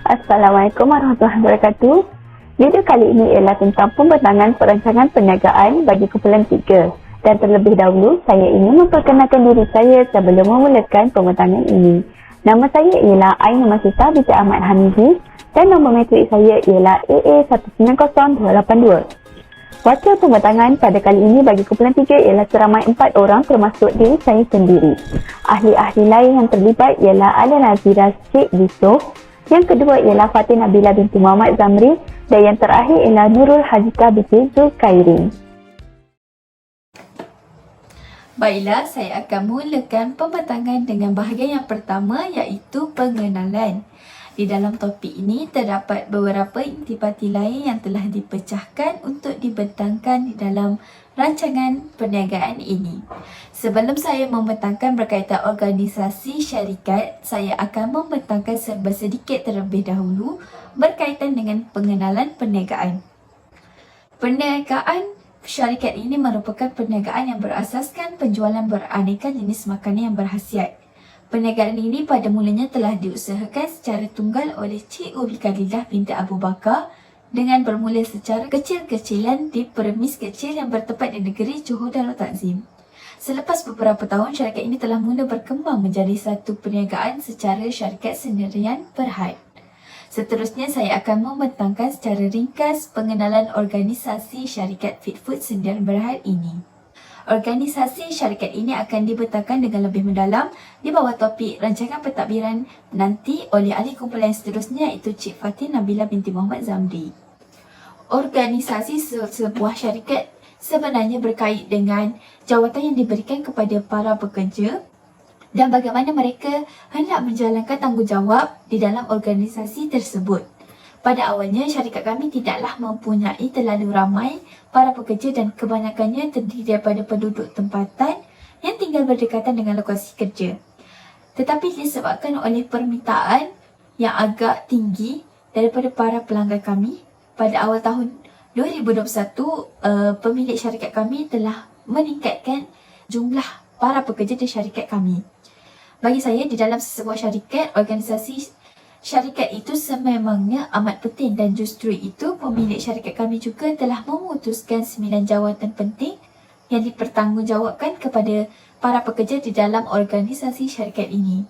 Assalamualaikum warahmatullahi wabarakatuh. Video kali ini ialah tentang pembentangan perancangan perniagaan bagi kumpulan 3. Dan terlebih dahulu, saya ingin memperkenalkan diri saya sebelum memulakan pembentangan ini. Nama saya ialah Aina Masita binti Ahmad Hamizi dan nombor matrik saya ialah AA190282. Wakil pembentangan pada kali ini bagi kumpulan 3 ialah seramai 4 orang termasuk diri saya sendiri. Ahli-ahli lain yang terlibat ialah Alia Nazira Sheikh Yusof, yang kedua ialah Fatin Nabila binti Muhammad Zamri dan yang terakhir ialah Nurul Hajika binti Zulkairin. Baiklah, saya akan mulakan pembentangan dengan bahagian yang pertama iaitu pengenalan. Di dalam topik ini terdapat beberapa intipati lain yang telah dipecahkan untuk dibentangkan di dalam rancangan perniagaan ini. Sebelum saya membentangkan berkaitan organisasi syarikat, saya akan membentangkan serba sedikit terlebih dahulu berkaitan dengan pengenalan perniagaan. Perniagaan syarikat ini merupakan perniagaan yang berasaskan penjualan beraneka jenis makanan yang berkhasiat. Perniagaan ini pada mulanya telah diusahakan secara tunggal oleh Cik Ubi Khalilah binti Abu Bakar dengan bermula secara kecil-kecilan di premis kecil yang bertempat di negeri Johor Darul Takzim. Selepas beberapa tahun, syarikat ini telah mula berkembang menjadi satu perniagaan secara syarikat sendirian berhad. Seterusnya, saya akan membentangkan secara ringkas pengenalan organisasi syarikat Fit Food sendirian berhad ini. Organisasi syarikat ini akan dibentangkan dengan lebih mendalam di bawah topik rancangan pentadbiran nanti oleh ahli kumpulan seterusnya iaitu Cik Fatin Nabila binti Muhammad Zamri. Organisasi sebuah syarikat sebenarnya berkait dengan jawatan yang diberikan kepada para pekerja dan bagaimana mereka hendak menjalankan tanggungjawab di dalam organisasi tersebut. Pada awalnya, syarikat kami tidaklah mempunyai terlalu ramai para pekerja dan kebanyakannya terdiri daripada penduduk tempatan yang tinggal berdekatan dengan lokasi kerja. Tetapi disebabkan oleh permintaan yang agak tinggi daripada para pelanggan kami, pada awal tahun 2021, pemilik syarikat kami telah meningkatkan jumlah para pekerja di syarikat kami. Bagi saya, di dalam sebuah syarikat, organisasi syarikat itu sememangnya amat penting dan justru itu pemilik syarikat kami juga telah memutuskan 9 jawatan penting yang dipertanggungjawabkan kepada para pekerja di dalam organisasi syarikat ini.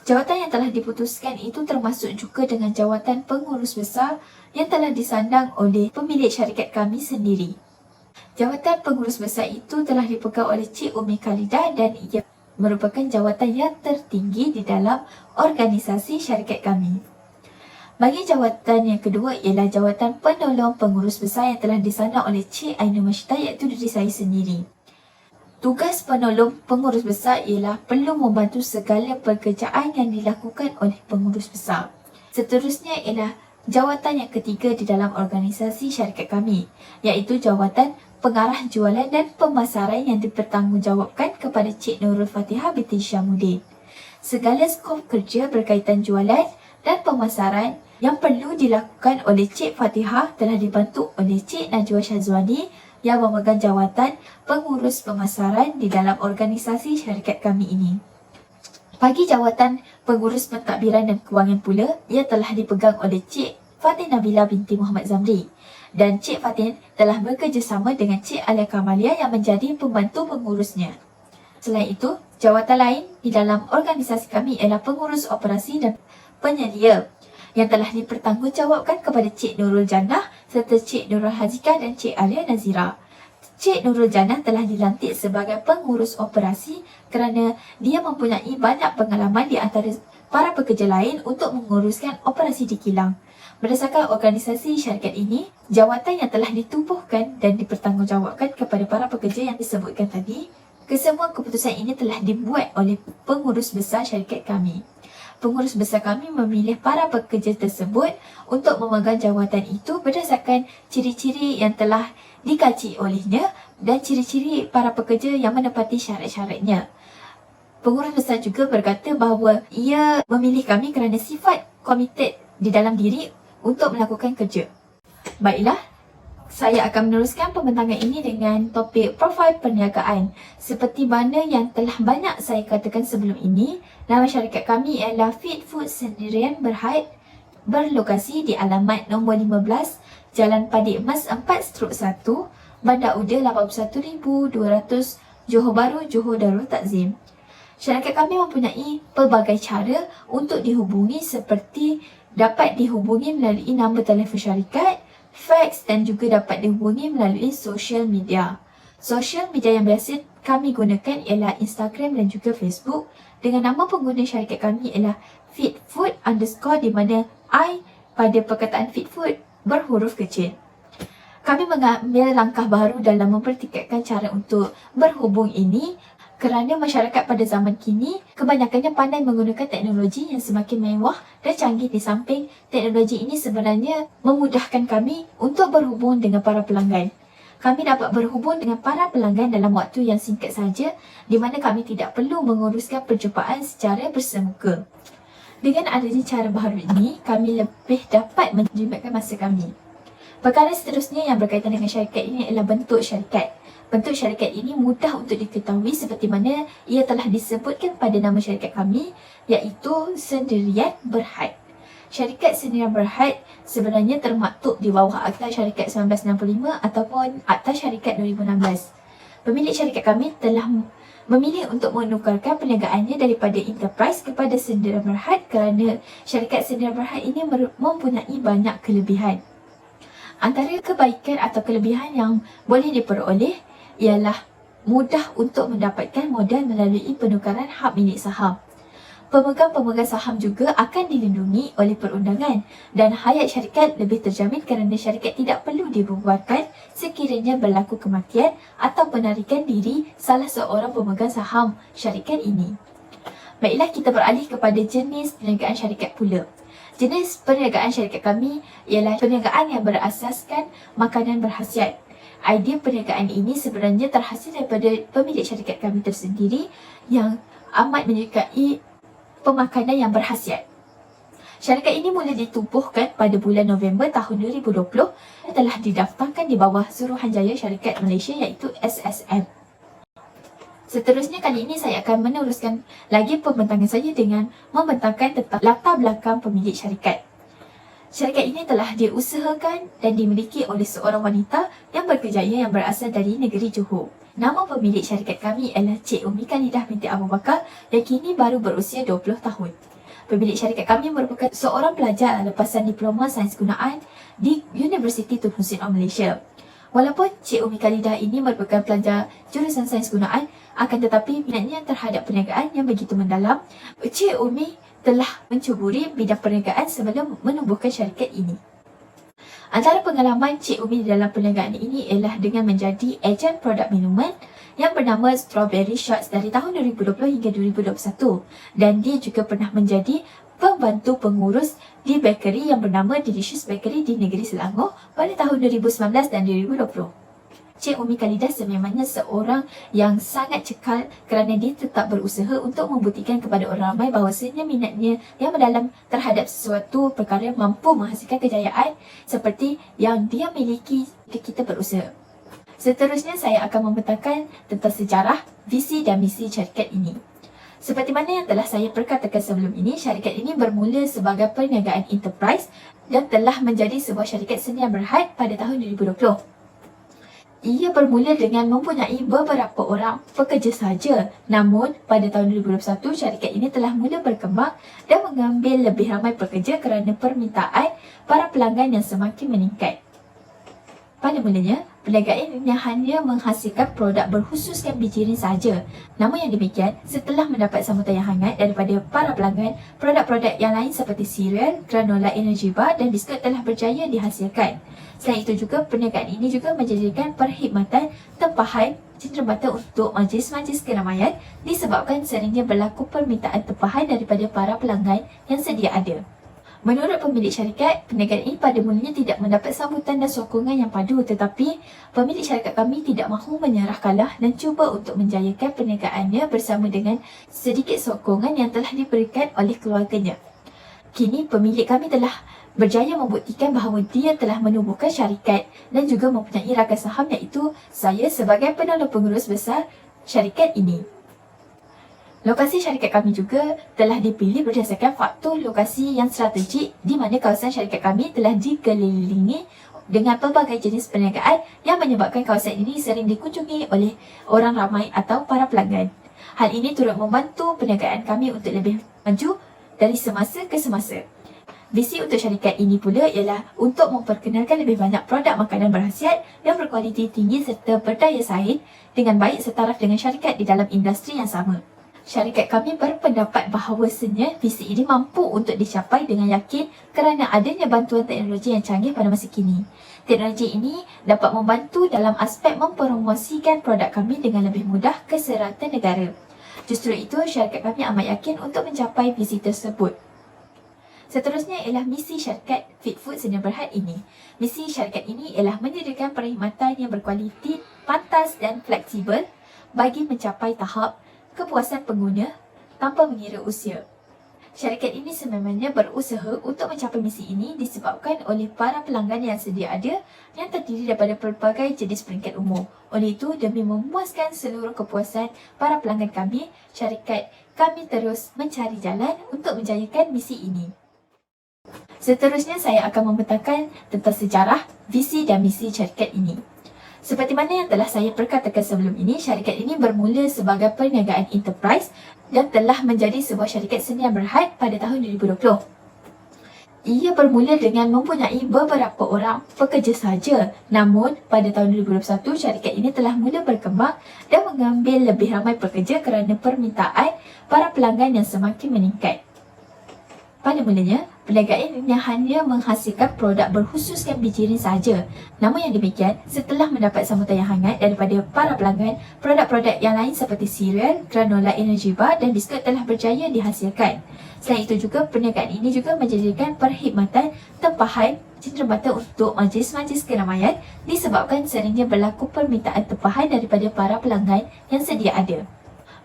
Jawatan yang telah diputuskan itu termasuk juga dengan jawatan pengurus besar yang telah disandang oleh pemilik syarikat kami sendiri. Jawatan pengurus besar itu telah dipegang oleh Cik Umi Khalidah dan ia merupakan jawatan yang tertinggi di dalam organisasi syarikat kami. Bagi jawatan yang kedua ialah jawatan penolong pengurus besar yang telah disandang oleh Cik Aina Masita iaitu diri saya sendiri. Tugas penolong pengurus besar ialah perlu membantu segala pekerjaan yang dilakukan oleh pengurus besar. Seterusnya ialah jawatan yang ketiga di dalam organisasi syarikat kami iaitu jawatan pengarah jualan dan pemasaran yang dipertanggungjawabkan kepada Cik Nurul Fatihah binti Syamuddin. Segala skop kerja berkaitan jualan dan pemasaran yang perlu dilakukan oleh Cik Fatihah telah dibantu oleh Cik Najwa Syazwani yang memegang jawatan pengurus pemasaran di dalam organisasi syarikat kami ini. Bagi jawatan pengurus pentadbiran dan kewangan pula, ia telah dipegang oleh Cik Fatin Nabila binti Muhammad Zamri. Dan Cik Fatin telah bekerjasama dengan Cik Alia Kamalia yang menjadi pembantu pengurusnya. Selain itu, jawatan lain di dalam organisasi kami ialah pengurus operasi dan penyelia yang telah dipertanggungjawabkan kepada Cik Nurul Jannah serta Cik Nurul Hajika dan Cik Alia Nazira. Cik Nurul Jannah telah dilantik sebagai pengurus operasi kerana dia mempunyai banyak pengalaman di antara para pekerja lain untuk menguruskan operasi di kilang. Berdasarkan organisasi syarikat ini, jawatan yang telah ditubuhkan dan dipertanggungjawabkan kepada para pekerja yang disebutkan tadi, kesemua keputusan ini telah dibuat oleh pengurus besar syarikat kami. Pengurus besar kami memilih para pekerja tersebut untuk memegang jawatan itu berdasarkan ciri-ciri yang telah dikaji olehnya dan ciri-ciri para pekerja yang menepati syarat-syaratnya. Pengurus besar juga berkata bahawa ia memilih kami kerana sifat komited di dalam diri untuk melakukan kerja. Baiklah, saya akan meneruskan pembentangan ini dengan topik profil perniagaan. Seperti mana yang telah banyak saya katakan sebelum ini, nama syarikat kami ialah Fit Food Sendirian Berhad berlokasi di alamat nombor 15 Jalan Padik Emas 4/1, Bandar Uda 81200 Johor Bahru, Johor Darul Takzim. Syarikat kami mempunyai pelbagai cara untuk dihubungi seperti dapat dihubungi melalui nombor telefon syarikat, fax dan juga dapat dihubungi melalui social media. Social media yang biasa kami gunakan ialah Instagram dan juga Facebook dengan nama pengguna syarikat kami ialah Fitfood_ di mana I pada perkataan Fitfood berhuruf kecil. Kami mengambil langkah baru dalam mempertingkatkan cara untuk berhubung ini kerana masyarakat pada zaman kini kebanyakannya pandai menggunakan teknologi yang semakin mewah dan canggih. Di samping teknologi ini sebenarnya memudahkan kami untuk berhubung dengan para pelanggan. Kami dapat berhubung dengan para pelanggan dalam waktu yang singkat saja di mana kami tidak perlu menguruskan perjumpaan secara bersemuka. Dengan adanya cara baru ini, kami lebih dapat menjimatkan masa kami. Perkara seterusnya yang berkaitan dengan syarikat ini ialah bentuk syarikat. Bentuk syarikat ini mudah untuk diketahui seperti mana ia telah disebutkan pada nama syarikat kami, iaitu Sendirian Berhad. Syarikat Sendirian Berhad sebenarnya termaktub di bawah Akta Syarikat 1965 ataupun Akta Syarikat 2016. Pemilik syarikat kami telah memilih untuk menukarkan perniagaannya daripada Enterprise kepada Sendirian Berhad kerana syarikat Sendirian Berhad ini mempunyai banyak kelebihan. Antara kebaikan atau kelebihan yang boleh diperoleh ialah mudah untuk mendapatkan modal melalui penukaran hak milik saham. Pemegang-pemegang saham juga akan dilindungi oleh perundangan dan hayat syarikat lebih terjamin kerana syarikat tidak perlu dibubarkan sekiranya berlaku kematian atau penarikan diri salah seorang pemegang saham syarikat ini. Baiklah, kita beralih kepada jenis perniagaan syarikat pula. Jenis perniagaan syarikat kami ialah perniagaan yang berasaskan makanan berkhasiat. Idea perniagaan ini sebenarnya terhasil daripada pemilik syarikat kami tersendiri yang amat menyukai pemakanan yang berkhasiat. Syarikat ini mula ditubuhkan pada bulan November tahun 2020 dan telah didaftarkan di bawah Suruhanjaya Syarikat Malaysia iaitu SSM. Seterusnya kali ini saya akan meneruskan lagi pembentangan saya dengan membentangkan tentang latar belakang pemilik syarikat. Syarikat ini telah diusahakan dan dimiliki oleh seorang wanita yang berkejaya yang berasal dari negeri Johor. Nama pemilik syarikat kami ialah Cik Umi Khalidah binti Abu Bakar yang kini baru berusia 20 tahun. Pemilik syarikat kami merupakan seorang pelajar lepasan Diploma Sains Gunaan di Universiti Tun Hussein Malaysia. Walaupun Cik Umi Khalidah ini merupakan pelajar jurusan Sains Gunaan, akan tetapi minatnya terhadap perniagaan yang begitu mendalam, Cik Umi telah mencuburi bidang perniagaan sebelum menubuhkan syarikat ini. Antara pengalaman Cik Umi dalam perniagaan ini ialah dengan menjadi ejen produk minuman yang bernama Strawberry Shots dari tahun 2020 hingga 2021 dan dia juga pernah menjadi pembantu pengurus di bakery yang bernama Delicious Bakery di negeri Selangor pada tahun 2019 dan 2020. Cik Umi Khalidah sememangnya seorang yang sangat cekal kerana dia tetap berusaha untuk membuktikan kepada orang ramai bahawasanya minatnya yang mendalam terhadap sesuatu perkara mampu menghasilkan kejayaan seperti yang dia miliki jika kita berusaha. Seterusnya saya akan membentangkan tentang sejarah, visi dan misi syarikat ini. Seperti mana yang telah saya perkatakan sebelum ini, syarikat ini bermula sebagai perniagaan enterprise dan telah menjadi sebuah syarikat Sendirian Berhad pada tahun 2020. Ia bermula dengan mempunyai beberapa orang pekerja sahaja. Namun, pada tahun 2021, syarikat ini telah mula berkembang dan mengambil lebih ramai pekerja kerana permintaan para pelanggan yang semakin meningkat. Pada mulanya, perniagaan ini hanya menghasilkan produk berkhususkan bijirin sahaja. Namun yang demikian, setelah mendapat sambutan yang hangat daripada para pelanggan, produk-produk yang lain seperti cereal, granola energy bar dan biskut telah berjaya dihasilkan. Selain itu juga, perniagaan ini juga menjadikan perkhidmatan tempahan cenderamata untuk majlis-majlis keramaian disebabkan seringnya berlaku permintaan tempahan daripada para pelanggan yang sedia ada. Menurut pemilik syarikat, perniagaan ini pada mulanya tidak mendapat sambutan dan sokongan yang padu, tetapi pemilik syarikat kami tidak mahu menyerah kalah dan cuba untuk menjayakan perniagaannya bersama dengan sedikit sokongan yang telah diberikan oleh keluarganya. Kini pemilik kami telah berjaya membuktikan bahawa dia telah menubuhkan syarikat dan juga mempunyai rakan saham iaitu saya sebagai penolong pengurus besar syarikat ini. Lokasi syarikat kami juga telah dipilih berdasarkan faktor lokasi yang strategik di mana kawasan syarikat kami telah dikelilingi dengan pelbagai jenis perniagaan yang menyebabkan kawasan ini sering dikunjungi oleh orang ramai atau para pelanggan. Hal ini turut membantu perniagaan kami untuk lebih maju dari semasa ke semasa. Visi untuk syarikat ini pula ialah untuk memperkenalkan lebih banyak produk makanan berkhasiat yang berkualiti tinggi serta berdaya saing dengan baik setaraf dengan syarikat di dalam industri yang sama. Syarikat kami berpendapat bahawasanya visi ini mampu untuk dicapai dengan yakin kerana adanya bantuan teknologi yang canggih pada masa kini. Teknologi ini dapat membantu dalam aspek mempromosikan produk kami dengan lebih mudah ke serata negara. Justru itu, syarikat kami amat yakin untuk mencapai visi tersebut. Seterusnya ialah misi syarikat Fit Food Sedia Berhad ini. Misi syarikat ini ialah menyediakan perkhidmatan yang berkualiti, pantas dan fleksibel bagi mencapai tahap kepuasan pengguna tanpa mengira usia. Syarikat ini sememangnya berusaha untuk mencapai misi ini disebabkan oleh para pelanggan yang sedia ada yang terdiri daripada pelbagai jenis peringkat umur. Oleh itu, demi memuaskan seluruh kepuasan para pelanggan kami, syarikat kami terus mencari jalan untuk menjayakan misi ini. Seterusnya, saya akan membentangkan tentang sejarah, visi dan misi syarikat ini. Seperti mana yang telah saya perkatakan sebelum ini, syarikat ini bermula sebagai perniagaan enterprise dan telah menjadi sebuah syarikat Sedia Berhad pada tahun 2020. Ia bermula dengan mempunyai beberapa orang pekerja sahaja. Namun, pada tahun 2021, syarikat ini telah mula berkembang dan mengambil lebih ramai pekerja kerana permintaan para pelanggan yang semakin meningkat. Pada mulanya, perniagaan ini hanya menghasilkan produk berkhususkan bijirin sahaja. Namun yang demikian, setelah mendapat sambutan yang hangat daripada para pelanggan, produk-produk yang lain seperti cereal, granola energy bar dan biskut telah berjaya dihasilkan. Selain itu juga, perniagaan ini juga menjadikan perkhidmatan tempahan cenderamata untuk majlis-majlis keramaian disebabkan seringnya berlaku permintaan tempahan daripada para pelanggan yang sedia ada.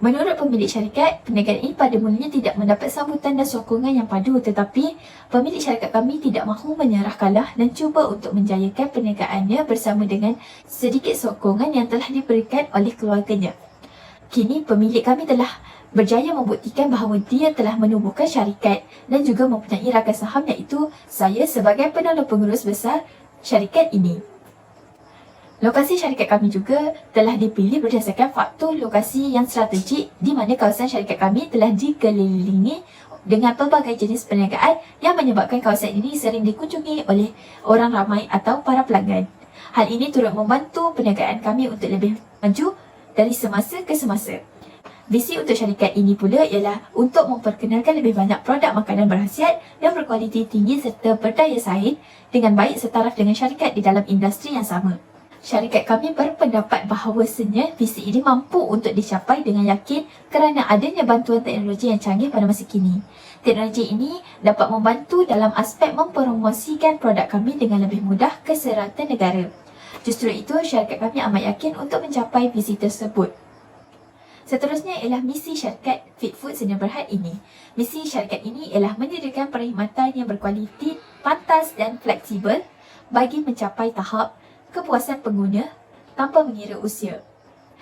Menurut pemilik syarikat, perniagaan ini pada mulanya tidak mendapat sambutan dan sokongan yang padu, tetapi pemilik syarikat kami tidak mahu menyerah kalah dan cuba untuk menjayakan perniagaannya bersama dengan sedikit sokongan yang telah diberikan oleh keluarganya. Kini pemilik kami telah berjaya membuktikan bahawa dia telah menubuhkan syarikat dan juga mempunyai rakan saham iaitu saya sebagai penolong pengurus besar syarikat ini. Lokasi syarikat kami juga telah dipilih berdasarkan faktor lokasi yang strategik di mana kawasan syarikat kami telah dikelilingi dengan pelbagai jenis perniagaan yang menyebabkan kawasan ini sering dikunjungi oleh orang ramai atau para pelanggan. Hal ini turut membantu perniagaan kami untuk lebih maju dari semasa ke semasa. Visi untuk syarikat ini pula ialah untuk memperkenalkan lebih banyak produk makanan berkhasiat yang berkualiti tinggi serta berdaya saing dengan baik setaraf dengan syarikat di dalam industri yang sama. Syarikat kami berpendapat bahawasanya visi ini mampu untuk dicapai dengan yakin kerana adanya bantuan teknologi yang canggih pada masa kini. Teknologi ini dapat membantu dalam aspek mempromosikan produk kami dengan lebih mudah ke serata negara. Justru itu, syarikat kami amat yakin untuk mencapai visi tersebut. Seterusnya ialah misi syarikat Fit Food Sedia Berhad ini. Misi syarikat ini ialah menyediakan perkhidmatan yang berkualiti, pantas dan fleksibel bagi mencapai tahap kepuasan pengguna tanpa mengira usia.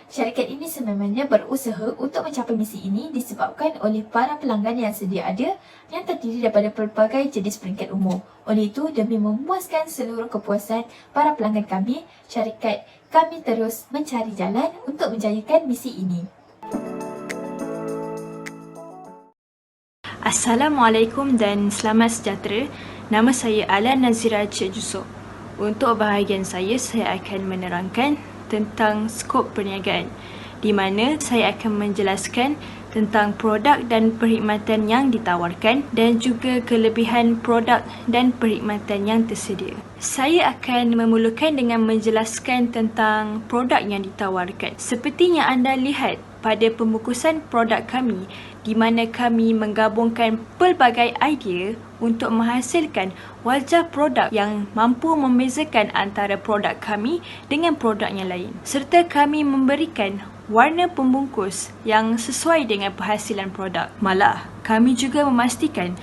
Syarikat ini sememangnya berusaha untuk mencapai misi ini disebabkan oleh para pelanggan yang sedia ada yang terdiri daripada pelbagai jenis peringkat umur. Oleh itu, demi memuaskan seluruh kepuasan para pelanggan kami, syarikat kami terus mencari jalan untuk menjayakan misi ini. Assalamualaikum dan selamat sejahtera. Nama saya Ala Nazira Cik Jusof. Untuk bahagian saya akan menerangkan tentang skop perniagaan di mana saya akan menjelaskan tentang produk dan perkhidmatan yang ditawarkan dan juga kelebihan produk dan perkhidmatan yang tersedia. Saya akan memulakan dengan menjelaskan tentang produk yang ditawarkan. Seperti yang anda lihat pada pembungkusan produk kami, di mana kami menggabungkan pelbagai idea untuk menghasilkan wajah produk yang mampu membezakan antara produk kami dengan produk yang lain. Serta kami memberikan warna pembungkus yang sesuai dengan penghasilan produk. Malah, kami juga memastikan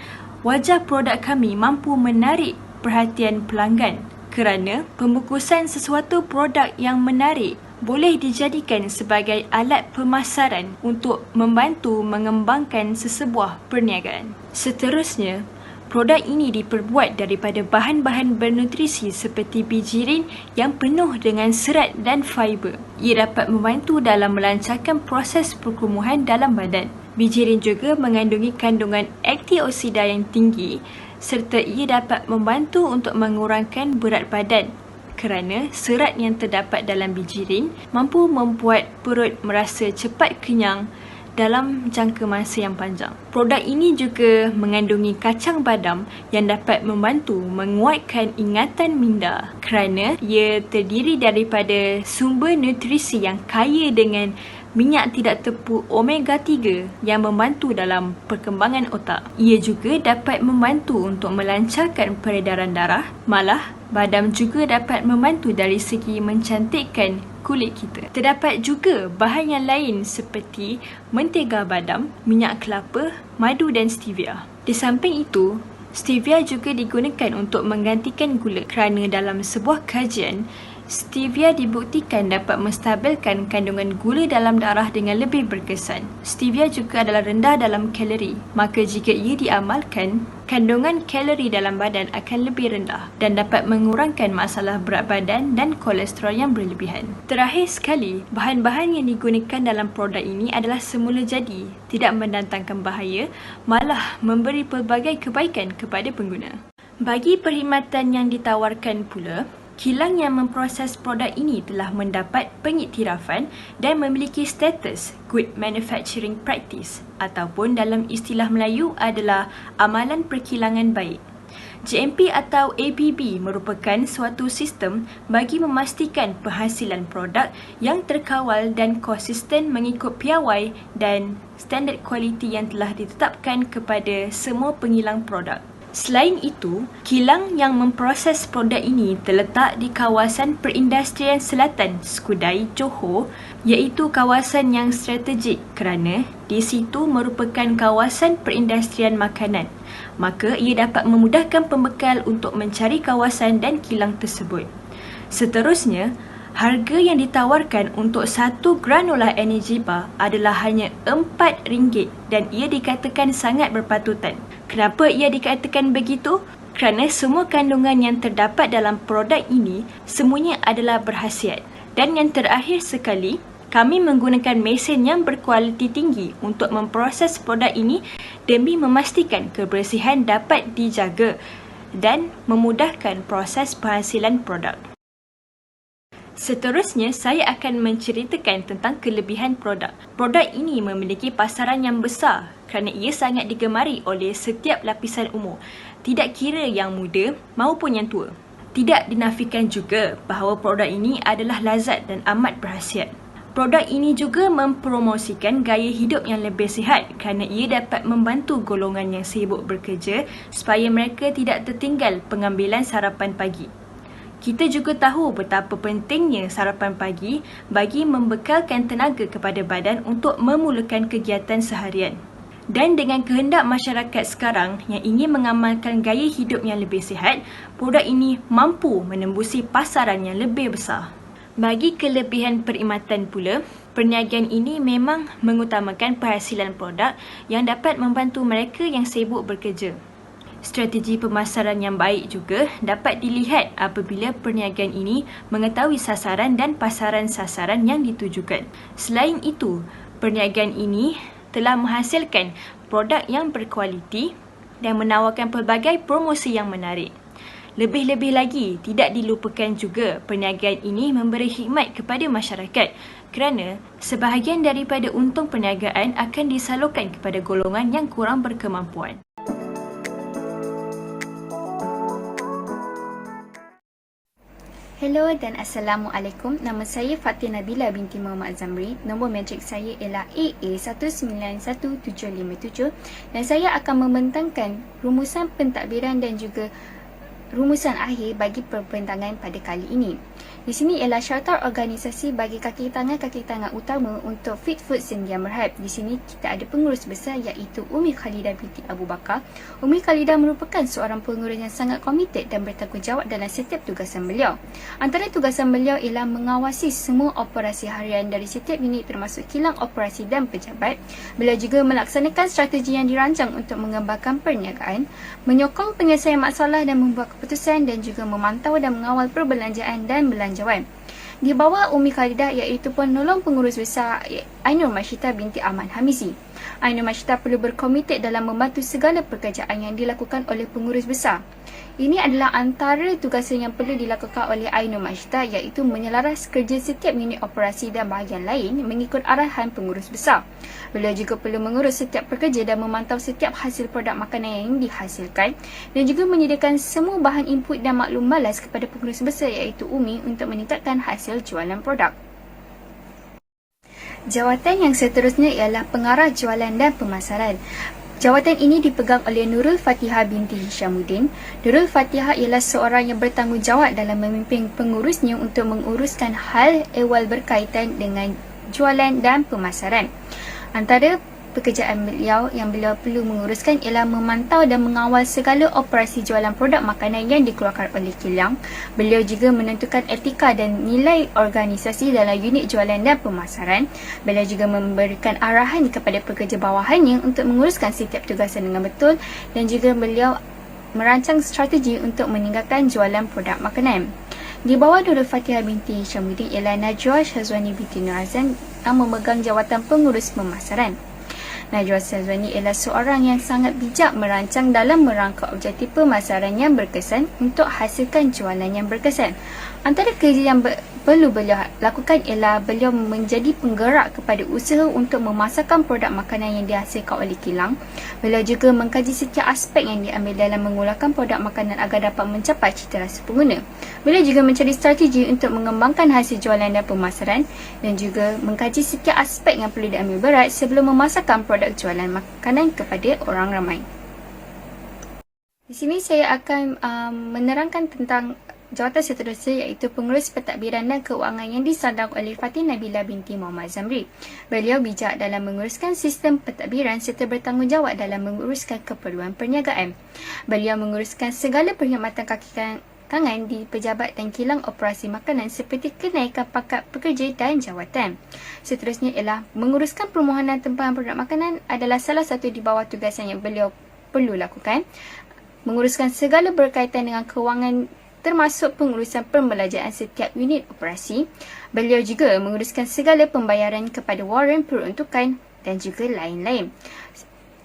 wajah produk kami mampu menarik perhatian pelanggan kerana pembungkusan sesuatu produk yang menarik boleh dijadikan sebagai alat pemasaran untuk membantu mengembangkan sesebuah perniagaan. Seterusnya, produk ini diperbuat daripada bahan-bahan bernutrisi seperti bijirin yang penuh dengan serat dan fiber. Ia dapat membantu dalam melancarkan proses perkumuhan dalam badan. Bijirin juga mengandungi kandungan antioksidan yang tinggi serta ia dapat membantu untuk mengurangkan berat badan kerana serat yang terdapat dalam bijirin mampu membuat perut merasa cepat kenyang dalam jangka masa yang panjang. Produk ini juga mengandungi kacang badam yang dapat membantu menguatkan ingatan minda kerana ia terdiri daripada sumber nutrisi yang kaya dengan minyak tidak tepung omega 3 yang membantu dalam perkembangan otak. Ia juga dapat membantu untuk melancarkan peredaran darah. Malah, badam juga dapat membantu dari segi mencantikkan kulit kita. Terdapat juga bahan yang lain seperti mentega badam, minyak kelapa, madu dan stevia. Di samping itu, stevia juga digunakan untuk menggantikan gula kerana dalam sebuah kajian, stevia dibuktikan dapat menstabilkan kandungan gula dalam darah dengan lebih berkesan. Stevia juga adalah rendah dalam kalori, maka jika ia diamalkan, kandungan kalori dalam badan akan lebih rendah dan dapat mengurangkan masalah berat badan dan kolesterol yang berlebihan. Terakhir sekali, bahan-bahan yang digunakan dalam produk ini adalah semula jadi, tidak mendatangkan bahaya, malah memberi pelbagai kebaikan kepada pengguna. Bagi perkhidmatan yang ditawarkan pula, kilang yang memproses produk ini telah mendapat pengiktirafan dan memiliki status Good Manufacturing Practice ataupun dalam istilah Melayu adalah Amalan Perkilangan Baik. GMP atau APB merupakan suatu sistem bagi memastikan penghasilan produk yang terkawal dan konsisten mengikut piawai dan standard kualiti yang telah ditetapkan kepada semua pengilang produk. Selain itu, kilang yang memproses produk ini terletak di kawasan perindustrian selatan Skudai, Johor, iaitu kawasan yang strategik kerana di situ merupakan kawasan perindustrian makanan. Maka ia dapat memudahkan pembekal untuk mencari kawasan dan kilang tersebut. Seterusnya, harga yang ditawarkan untuk satu granola energy bar adalah hanya RM4 dan ia dikatakan sangat berpatutan. Kenapa ia dikatakan begitu? Kerana semua kandungan yang terdapat dalam produk ini semuanya adalah berkhasiat. Dan yang terakhir sekali, kami menggunakan mesin yang berkualiti tinggi untuk memproses produk ini demi memastikan kebersihan dapat dijaga dan memudahkan proses penghasilan produk. Seterusnya, saya akan menceritakan tentang kelebihan produk. Produk ini memiliki pasaran yang besar kerana ia sangat digemari oleh setiap lapisan umur, tidak kira yang muda maupun yang tua. Tidak dinafikan juga bahawa produk ini adalah lazat dan amat berkhasiat. Produk ini juga mempromosikan gaya hidup yang lebih sihat kerana ia dapat membantu golongan yang sibuk bekerja supaya mereka tidak tertinggal pengambilan sarapan pagi. Kita juga tahu betapa pentingnya sarapan pagi bagi membekalkan tenaga kepada badan untuk memulakan kegiatan seharian. Dan dengan kehendak masyarakat sekarang yang ingin mengamalkan gaya hidup yang lebih sihat, produk ini mampu menembusi pasaran yang lebih besar. Bagi kelebihan perkhidmatan pula, perniagaan ini memang mengutamakan penghasilan produk yang dapat membantu mereka yang sibuk bekerja. Strategi pemasaran yang baik juga dapat dilihat apabila perniagaan ini mengetahui sasaran dan pasaran sasaran yang ditujukan. Selain itu, perniagaan ini telah menghasilkan produk yang berkualiti dan menawarkan pelbagai promosi yang menarik. Lebih-lebih lagi, tidak dilupakan juga perniagaan ini memberi khidmat kepada masyarakat kerana sebahagian daripada untung perniagaan akan disalurkan kepada golongan yang kurang berkemampuan. Hello dan Assalamualaikum. Nama saya Fatin Nabila binti Muhammad Zamri. Nombor matrik saya ialah AA191757 dan saya akan membentangkan rumusan pentadbiran dan juga rumusan akhir bagi perbincangan pada kali ini. Di sini ialah syartar organisasi bagi kaki tangan utama untuk Fit Food Sdn Bhd. Di sini kita ada pengurus besar iaitu Umi Khalidah binti Abu Bakar. Umi Khalidah merupakan seorang pengurus yang sangat komited dan bertanggungjawab dalam setiap tugasan beliau. Antara tugasan beliau ialah mengawasi semua operasi harian dari setiap unit termasuk kilang operasi dan pejabat. Beliau juga melaksanakan strategi yang dirancang untuk mengembangkan perniagaan, menyokong penyelesaian masalah dan membuat keputusan dan juga memantau dan mengawal perbelanjaan dan belanjawan. Di bawah Umi Khalidah iaitu penolong pengurus besar Ainur Mashita binti Ahmad Hamizi. Ainur Mashita perlu berkomited dalam membantu segala pekerjaan yang dilakukan oleh pengurus besar. Ini adalah antara tugasan yang perlu dilakukan oleh Ainur Mashita iaitu menyelaras kerja setiap unit operasi dan bahagian lain mengikut arahan pengurus besar. Beliau juga perlu mengurus setiap pekerja dan memantau setiap hasil produk makanan yang dihasilkan dan juga menyediakan semua bahan input dan maklum balas kepada pengurus besar iaitu Umi untuk meningkatkan hasil jualan produk. Jawatan yang seterusnya ialah pengarah jualan dan pemasaran. Jawatan ini dipegang oleh Nurul Fatihah binti Hishamuddin. Nurul Fatihah ialah seorang yang bertanggungjawab dalam memimpin pengurusnya untuk menguruskan hal ehwal berkaitan dengan jualan dan pemasaran. Antara pekerjaan beliau yang beliau perlu menguruskan ialah memantau dan mengawal segala operasi jualan produk makanan yang dikeluarkan oleh kilang. Beliau juga menentukan etika dan nilai organisasi dalam unit jualan dan pemasaran. Beliau juga memberikan arahan kepada pekerja bawahannya untuk menguruskan setiap tugasan dengan betul dan juga beliau merancang strategi untuk meningkatkan jualan produk makanan. Di bawah Nurul Fatihah binti Hishamuddin ialah Najwa Syazwani binti Nur Azan yang memegang jawatan pengurus pemasaran. Najwa Syazwani ialah seorang yang sangat bijak merancang dalam merangka objektif pemasaran yang berkesan untuk hasilkan jualan yang berkesan. Antara kerja yang perlu beliau lakukan ialah beliau menjadi penggerak kepada usaha untuk memasarkan produk makanan yang dihasilkan oleh kilang. Beliau juga mengkaji setiap aspek yang diambil dalam mengeluarkan produk makanan agar dapat mencapai cita rasa pengguna. Beliau juga mencari strategi untuk mengembangkan hasil jualan dan pemasaran dan juga mengkaji setiap aspek yang perlu diambil berat sebelum memasarkan produk jualan makanan kepada orang ramai. Di sini saya akan menerangkan tentang jawatan seterusnya iaitu pengurus pentadbiran dan keuangan yang disandang oleh Fatin Nabila binti Muhammad Zamri. Beliau bijak dalam menguruskan sistem pentadbiran serta bertanggungjawab dalam menguruskan keperluan perniagaan. Beliau menguruskan segala perkhidmatan kaki tangan di pejabat dan kilang operasi makanan seperti kenaikan pangkat pekerja dan jawatan. Seterusnya ialah menguruskan permohonan tempahan produk makanan adalah salah satu di bawah tugasan yang beliau perlu lakukan. Menguruskan segala berkaitan dengan kewangan termasuk pengurusan pembelanjaan setiap unit operasi. Beliau juga menguruskan segala pembayaran kepada waran peruntukan dan juga lain-lain.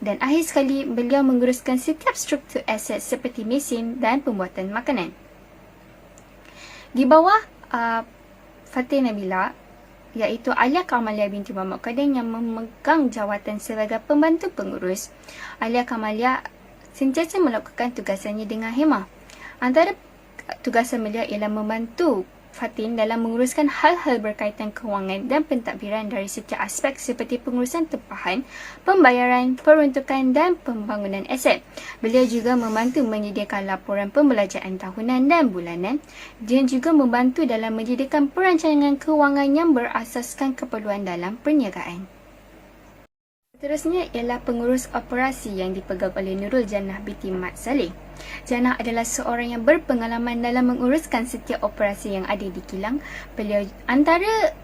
Dan akhir sekali, beliau menguruskan setiap struktur aset seperti mesin dan pembuatan makanan. Di bawah Fatin Nabila, iaitu Alia Kamalia binti Muhammad Qadim yang memegang jawatan sebagai pembantu pengurus. Alia Kamalia sentiasa melakukan tugasannya dengan hemah. Antara tugasan beliau ialah membantu Fatin dalam menguruskan hal-hal berkaitan kewangan dan pentadbiran dari setiap aspek seperti pengurusan tempahan, pembayaran, peruntukan dan pembangunan aset. Beliau juga membantu menyediakan laporan pembelanjaan tahunan dan bulanan dan juga membantu dalam menyediakan perancangan kewangan yang berasaskan keperluan dalam perniagaan. Seterusnya ialah pengurus operasi yang dipegang oleh Nurul Jannah binti Mat Saleh. Jannah adalah seorang yang berpengalaman dalam menguruskan setiap operasi yang ada di kilang. Beliau antara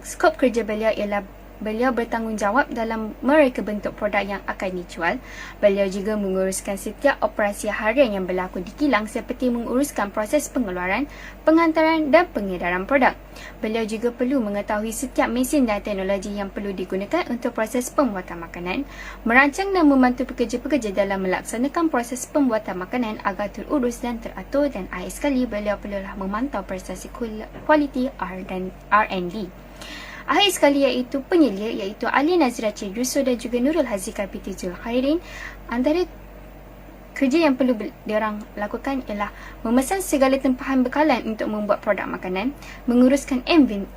skop kerja beliau ialah beliau bertanggungjawab dalam mereka bentuk produk yang akan dijual. Beliau juga menguruskan setiap operasi harian yang berlaku di kilang seperti menguruskan proses pengeluaran, penghantaran dan pengedaran produk. Beliau juga perlu mengetahui setiap mesin dan teknologi yang perlu digunakan untuk proses pembuatan makanan, merancang dan membantu pekerja-pekerja dalam melaksanakan proses pembuatan makanan agar terurus dan teratur dan akhir sekali beliau perlulah memantau prestasi kualiti R&D. Akhir sekali iaitu penyelia iaitu Ali Nazira Cik Yusof dan juga Nurul Hazika binti Zulkhairin. Antara kerja yang perlu diorang lakukan ialah memesan segala tempahan bekalan untuk membuat produk makanan, menguruskan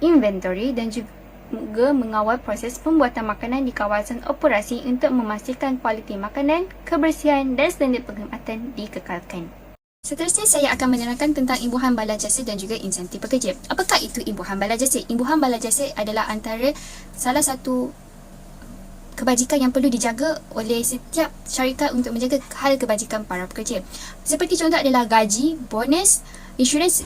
inventory dan juga mengawal proses pembuatan makanan di kawasan operasi untuk memastikan kualiti makanan, kebersihan dan standard perkhidmatan dikekalkan. Seterusnya saya akan menerangkan tentang imbuhan bala jasa dan juga insentif pekerja. Apakah itu imbuhan bala jasa? Imbuhan bala jasa adalah antara salah satu kebajikan yang perlu dijaga oleh setiap syarikat untuk menjaga hal kebajikan para pekerja. Seperti contoh adalah gaji, bonus, insurans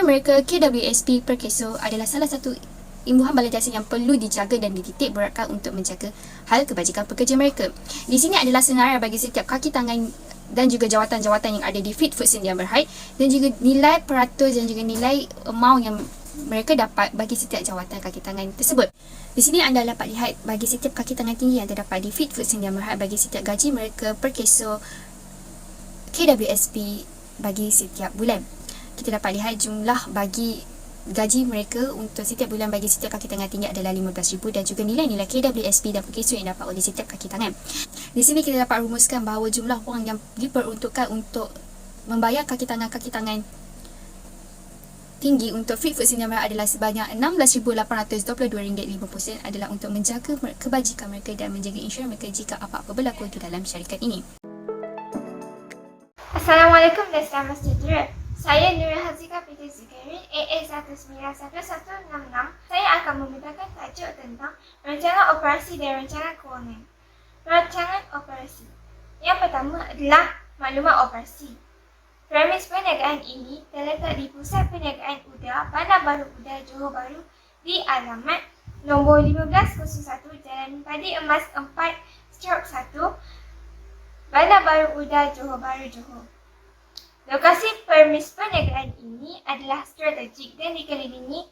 mereka, KWSP per keso adalah salah satu imbuhan bala jasa yang perlu dijaga dan dititik beratkan untuk menjaga hal kebajikan pekerja mereka. Di sini adalah senarai bagi setiap kaki tangan dan juga jawatan-jawatan yang ada di Fit Food Sdn Bhd dan juga nilai peratus dan juga nilai amount yang mereka dapat bagi setiap jawatan kaki tangan tersebut. Di sini anda dapat lihat bagi setiap kaki tangan tinggi yang terdapat di Fit Food Sdn Bhd bagi setiap gaji mereka per keso KWSP bagi setiap bulan. Kita dapat lihat jumlah bagi gaji mereka untuk setiap bulan bagi setiap kaki tangan tinggi adalah RM15,000 dan juga nilai-nilai KWSP dan perkeso yang dapat oleh setiap kaki tangan. Di sini kita dapat rumuskan bahawa jumlah wang yang diperuntukkan untuk membayar kaki tangan tinggi untuk Fit Food Sdn Bhd adalah sebanyak RM16,822.50 adalah untuk menjaga kebajikan mereka dan menjaga insurans mereka jika apa-apa berlaku di dalam syarikat ini. Assalamualaikum dan selamat sejahtera. Saya Nurul Hazika Peter Zukairi, AA191166. Saya akan memberitakan tajuk tentang Rencana Operasi dan Rencana Kewangan. Rancangan operasi. Yang pertama adalah maklumat operasi. Premis perniagaan ini terletak di Pusat Perniagaan Udara Bandar Baru Udara Johor Bahru di alamat nombor 1501 Jalan Padi Emas 4/1 Bandar Baru Udara Johor Bahru, Johor. Lokasi premis perniagaan ini adalah strategik dan dikelilingi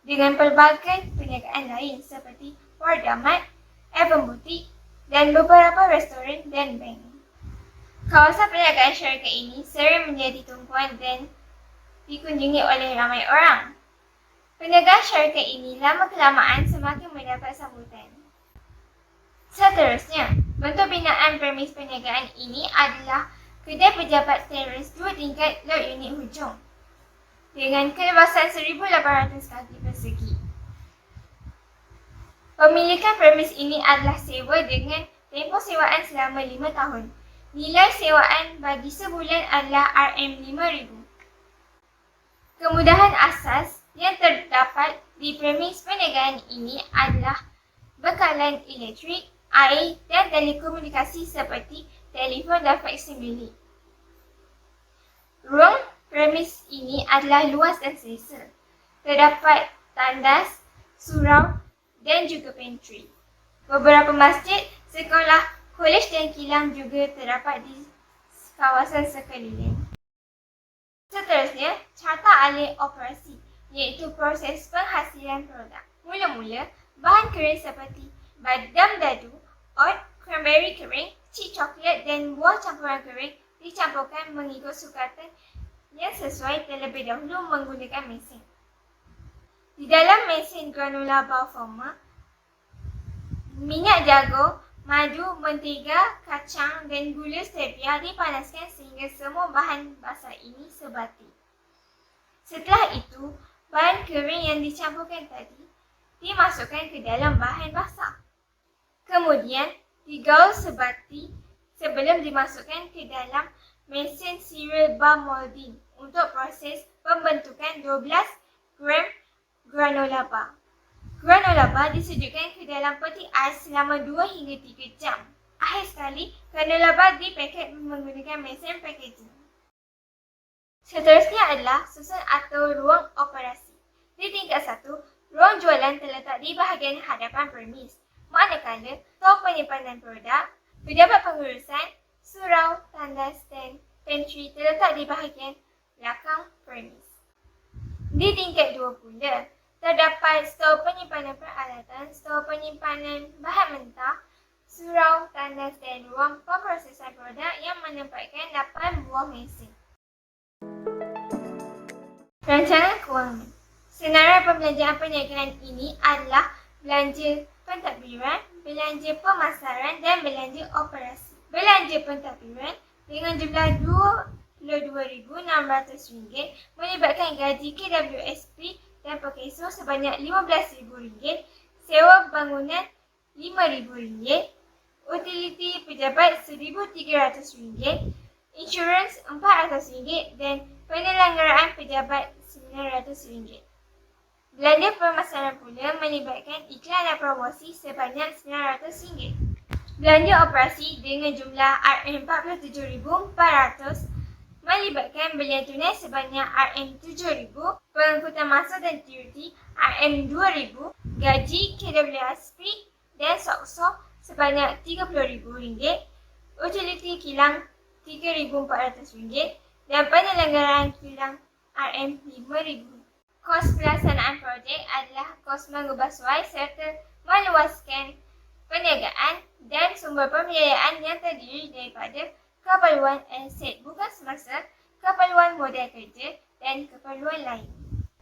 dengan pelbagai perniagaan lain seperti Ward Amat, Avon Boutique dan beberapa restoran dan bank. Kawasan perniagaan syarikat ini sering menjadi tumpuan dan dikunjungi oleh ramai orang. Perniagaan syarikat ini lama-kelamaan semakin mendapat sambutan. Seterusnya, bentuk binaan premis perniagaan ini adalah kedai pejabat teres 2 tingkat lot unit hujung dengan keluasan 1,800 kaki persegi. Pemilikan premis ini adalah sewa dengan tempoh sewaan selama 5 tahun. Nilai sewaan bagi sebulan adalah RM5,000. Kemudahan asas yang terdapat di premis perniagaan ini adalah bekalan elektrik, air dan telekomunikasi seperti telefon dan vaksin bilik. Ruang premis ini adalah luas dan selesa. Terdapat tandas, surau dan juga pantry. Beberapa masjid, sekolah, kolej dan kilang juga terdapat di kawasan sekeliling. Seterusnya, carta alih operasi iaitu proses penghasilan produk. Mula-mula, bahan kering seperti badam dadu, oat, cranberry kering, cik coklat dan buah campuran kering dicampurkan mengikut sukatan yang sesuai terlebih dahulu menggunakan mesin. Di dalam mesin granula bawforma, minyak jagung, madu, mentega, kacang dan gula stevia dipanaskan sehingga semua bahan basah ini sebati. Setelah itu, bahan kering yang dicampurkan tadi dimasukkan ke dalam bahan basah. Kemudian, digaul sebati sebelum dimasukkan ke dalam mesin serial bar molding untuk proses pembentukan 12 gram granola bar. Granola bar disejukkan ke dalam peti ais selama 2 hingga 3 jam. Akhir sekali, granola bar dipaket menggunakan mesin packaging. Seterusnya adalah susun atau ruang operasi. Di tingkat 1, ruang jualan terletak di bahagian hadapan premis. Manakala, tol penyimpanan produk, pejabat pengurusan, surau, tandas dan pantry terletak di bahagian belakang premis. Di tingkat 2 pula, terdapat stor penyimpanan peralatan, stor penyimpanan bahan mentah, surau, tandas dan ruang pemprosesan produk yang menempatkan 8 buah mesin. Rancangan kewangan. Senarai pembelanjaan perniagaan ini adalah belanja pentadbiran, belanja pemasaran dan belanja operasi. Belanja pentadbiran dengan jumlah RM22,600 melibatkan gaji KWSP dan perkeso sebanyak RM15,000, sewa bangunan RM5,000, utiliti pejabat RM1,300, insurans RM400 dan penyelenggaraan pejabat RM900. Belanja pemasaran pula melibatkan iklan dan promosi sebanyak RM900. Belanja operasi dengan jumlah RM47,400 melibatkan belian tunai sebanyak RM7,000, pengangkutan masa dan TUT RM2,000, gaji KWSP dan SOKSO sebanyak RM30,000, utiliti kilang RM3,400 dan penyelenggaraan kilang RM5,000. Kos pelaksanaan projek adalah kos mengubah suai serta meluaskan perniagaan dan sumber pembiayaan yang terdiri daripada keperluan aset bukan semasa, keperluan modal kerja dan keperluan lain.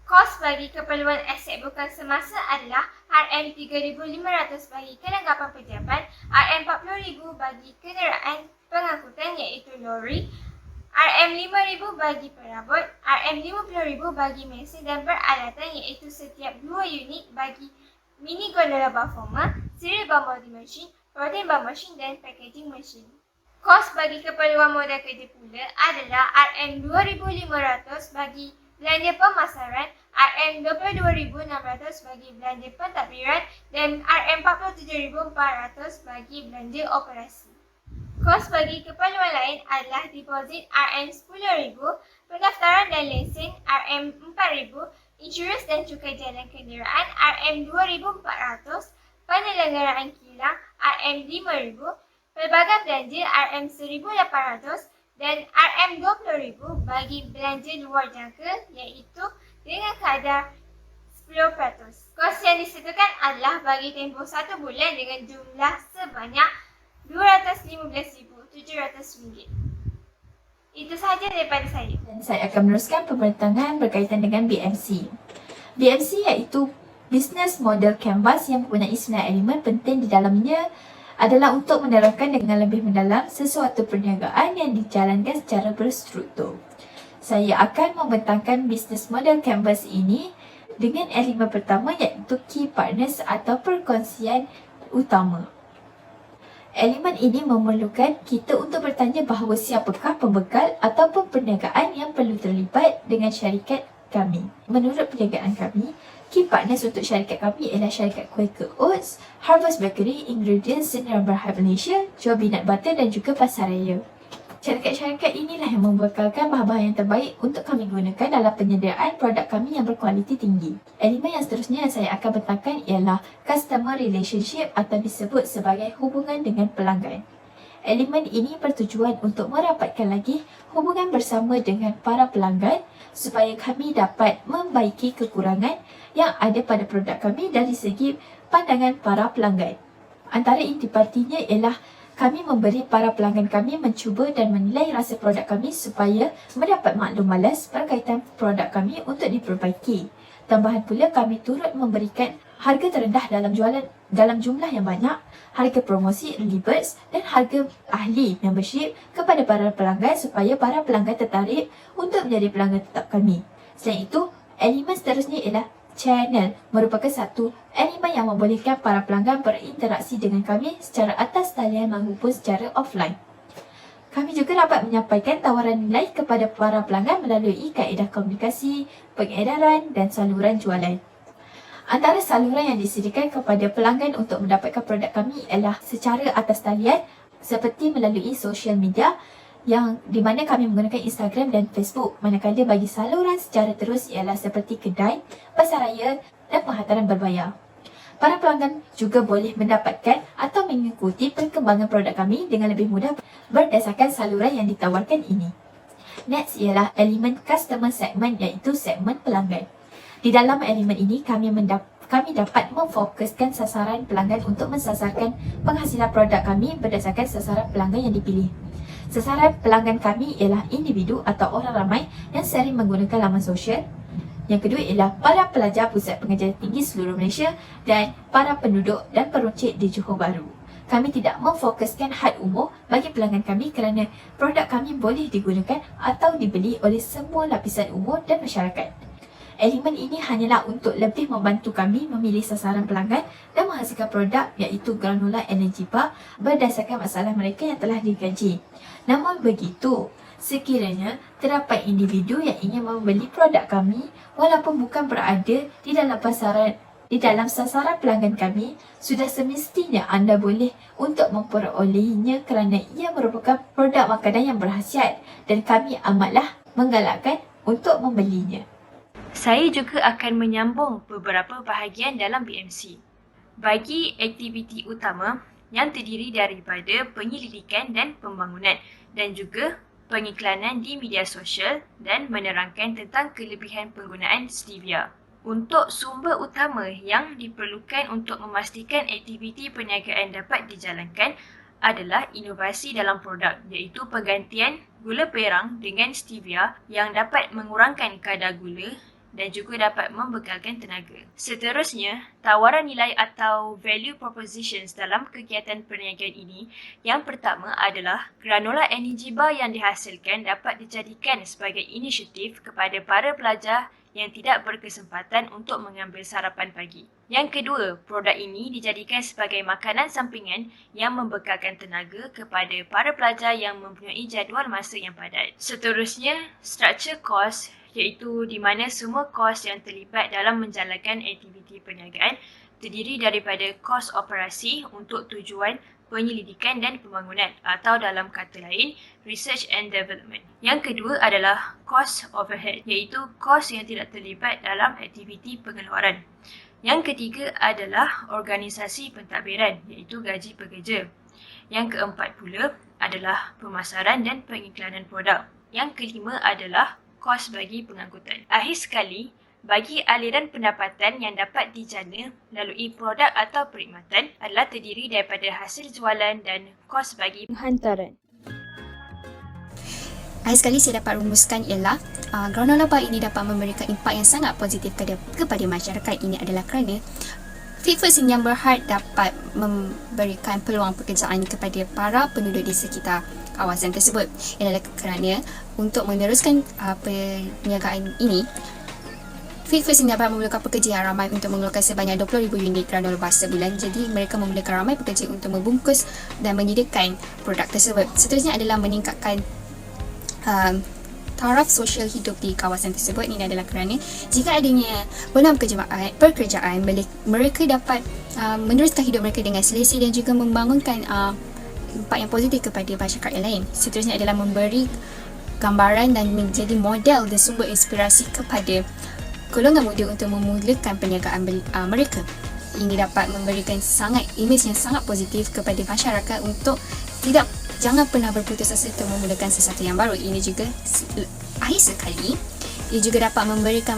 Kos bagi keperluan aset bukan semasa adalah RM3,500 bagi kelengkapan pejabat, RM40,000 bagi kenderaan pengangkutan iaitu lori, RM5,000 bagi perabot, RM50,000 bagi mesin dan peralatan iaitu setiap 2 unit bagi mini gondola bar forma, serial bar multi-machine, protein bar machine dan packaging machine. Kos bagi keperluan modal kerja pula adalah RM2,500 bagi belanja pemasaran, RM22,600 bagi belanja pentadbiran dan RM47,400 bagi belanja operasi. Kos bagi keperluan lain adalah deposit RM10,000, pendaftaran dan lesen RM4,000, insurans dan cukai jalan kenderaan RM2,400, penyelenggaraan kilang RM5,000, pelbagai belanja RM1,800 dan RM20,000 bagi belanja luar jangka iaitu dengan kadar 10%. Kos yang disediakan adalah bagi tempoh 1 bulan dengan jumlah sebanyak RM215,700. Itu sahaja daripada saya. Dan saya akan meneruskan pembentangan berkaitan dengan BMC. BMC iaitu Business Model Canvas yang mempunyai 9 elemen penting di dalamnya adalah untuk menerangkan dengan lebih mendalam sesuatu perniagaan yang dijalankan secara berstruktur. Saya akan membentangkan Business Model Canvas ini dengan elemen pertama iaitu Key Partners atau perkongsian utama. Elemen ini memerlukan kita untuk bertanya bahawa siapakah pembekal ataupun perniagaan yang perlu terlibat dengan syarikat kami. Menurut perniagaan kami, key partners untuk syarikat kami ialah syarikat Quaker Oats, Harvest Bakery, Ingredients, Sdn Bhd Malaysia, Joe Peanut Butter dan juga Pasaraya. Syarikat-syarikat inilah yang membekalkan bahan-bahan yang terbaik untuk kami gunakan dalam penyediaan produk kami yang berkualiti tinggi. Elemen yang seterusnya yang saya akan bentangkan ialah Customer Relationship atau disebut sebagai hubungan dengan pelanggan. Elemen ini bertujuan untuk merapatkan lagi hubungan bersama dengan para pelanggan supaya kami dapat membaiki kekurangan yang ada pada produk kami dari segi pandangan para pelanggan. Antara intipatinya ialah kami memberi para pelanggan kami mencuba dan menilai rasa produk kami supaya mendapat maklum malas berkaitan produk kami untuk diperbaiki. Tambahan pula kami turut memberikan harga terendah dalam jumlah yang banyak, harga promosi early birds dan harga ahli membership kepada para pelanggan supaya para pelanggan tertarik untuk menjadi pelanggan tetap kami. Selain itu, elemen seterusnya ialah channel, merupakan satu elemen yang membolehkan para pelanggan berinteraksi dengan kami secara atas talian maupun secara offline. Kami juga dapat menyampaikan tawaran nilai kepada para pelanggan melalui kaedah komunikasi, pengedaran dan saluran jualan. Antara saluran yang disediakan kepada pelanggan untuk mendapatkan produk kami ialah secara atas talian seperti melalui sosial media yang di mana kami menggunakan Instagram dan Facebook, manakala bagi saluran secara terus ialah seperti kedai, pasaraya dan penghantaran berbayar. Para pelanggan juga boleh mendapatkan atau mengikuti perkembangan produk kami dengan lebih mudah berdasarkan saluran yang ditawarkan ini. Next ialah elemen customer segment iaitu segmen pelanggan. Di dalam elemen ini kami dapat memfokuskan sasaran pelanggan untuk mensasarkan penghasilan produk kami berdasarkan sasaran pelanggan yang dipilih. Sasaran pelanggan kami ialah individu atau orang ramai yang sering menggunakan laman sosial. Yang kedua ialah para pelajar pusat pengajaran tinggi seluruh Malaysia dan para penduduk dan peruncit di Johor Bahru. Kami tidak memfokuskan had umur bagi pelanggan kami kerana produk kami boleh digunakan atau dibeli oleh semua lapisan umur dan masyarakat. Elemen ini hanyalah untuk lebih membantu kami memilih sasaran pelanggan dan menghasilkan produk iaitu granola energy bar berdasarkan masalah mereka yang telah dikaji. Namun begitu, sekiranya terdapat individu yang ingin membeli produk kami walaupun bukan berada di dalam sasaran pelanggan kami, sudah semestinya anda boleh untuk memperolehnya kerana ia merupakan produk makanan yang berkhasiat dan kami amatlah menggalakkan untuk membelinya. Saya juga akan menyambung beberapa bahagian dalam BMC. Bagi aktiviti utama yang terdiri daripada penyelidikan dan pembangunan dan juga pengiklanan di media sosial dan menerangkan tentang kelebihan penggunaan stevia. Untuk sumber utama yang diperlukan untuk memastikan aktiviti perniagaan dapat dijalankan adalah inovasi dalam produk, iaitu penggantian gula perang dengan stevia yang dapat mengurangkan kadar gula dan juga dapat membekalkan tenaga. Seterusnya, tawaran nilai atau value propositions dalam kegiatan perniagaan ini. Yang pertama adalah granola energy bar yang dihasilkan dapat dijadikan sebagai inisiatif kepada para pelajar yang tidak berkesempatan untuk mengambil sarapan pagi. Yang kedua, produk ini dijadikan sebagai makanan sampingan yang membekalkan tenaga kepada para pelajar yang mempunyai jadual masa yang padat. Seterusnya, structure cost, iaitu di mana semua kos yang terlibat dalam menjalankan aktiviti perniagaan terdiri daripada kos operasi untuk tujuan penyelidikan dan pembangunan atau dalam kata lain, research and development. Yang kedua adalah cost overhead, iaitu kos yang tidak terlibat dalam aktiviti pengeluaran. Yang ketiga adalah organisasi pentadbiran, iaitu gaji pekerja. Yang keempat pula adalah pemasaran dan pengiklanan produk. Yang kelima adalah kos bagi pengangkutan. Akhir sekali, bagi aliran pendapatan yang dapat dijana melalui produk atau perkhidmatan adalah terdiri daripada hasil jualan dan kos bagi Hantaran. Akhir sekali saya dapat rumuskan ialah granola bar ini dapat memberikan impak yang sangat positif kepada masyarakat. Ini adalah kerana Fit4Sing yang berhad dapat memberikan peluang pekerjaan kepada para penduduk di sekitar kawasan tersebut. Ini adalah kerana untuk meneruskan perniagaan ini, Fit4Sing dapat memerlukan pekerja yang ramai untuk mengeluarkan sebanyak 20,000 unit granola bar sebulan. Jadi mereka memerlukan ramai pekerja untuk membungkus dan menyediakan produk tersebut. Seterusnya adalah meningkatkan taraf sosial hidup di kawasan tersebut. Ini adalah kerana jika adanya peluang pekerjaan, mereka dapat meneruskan hidup mereka dengan selesa dan juga membangunkan impak yang positif kepada masyarakat yang lain. Seterusnya adalah memberi gambaran dan menjadi model dan sumber inspirasi kepada golongan muda untuk memulakan perniagaan mereka. Ini dapat memberikan imej yang sangat positif kepada masyarakat untuk jangan pernah berputus asa untuk memulakan sesuatu yang baru. Ini juga akhir sekali, ia juga dapat memberikan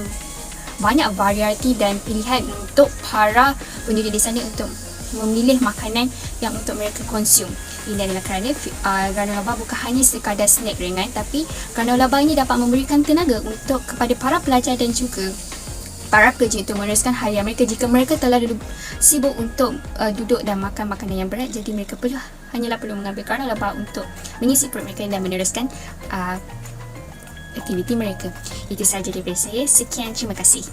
banyak variasi dan pilihan untuk para penduduk di sana untuk memilih makanan yang untuk mereka konsum. Ini adalah kerana granola bar bukan hanya sekadar snack ringan, tapi granola bar ini dapat memberikan tenaga kepada para pelajar dan juga para pekerja untuk meneruskan harian mereka. Jika mereka telah sibuk untuk duduk dan makan makanan yang berat, jadi mereka hanyalah perlu mengambil granola bar untuk mengisi perut mereka dan meneruskan aktiviti mereka. Itu sahaja daripada saya. Sekian, terima kasih.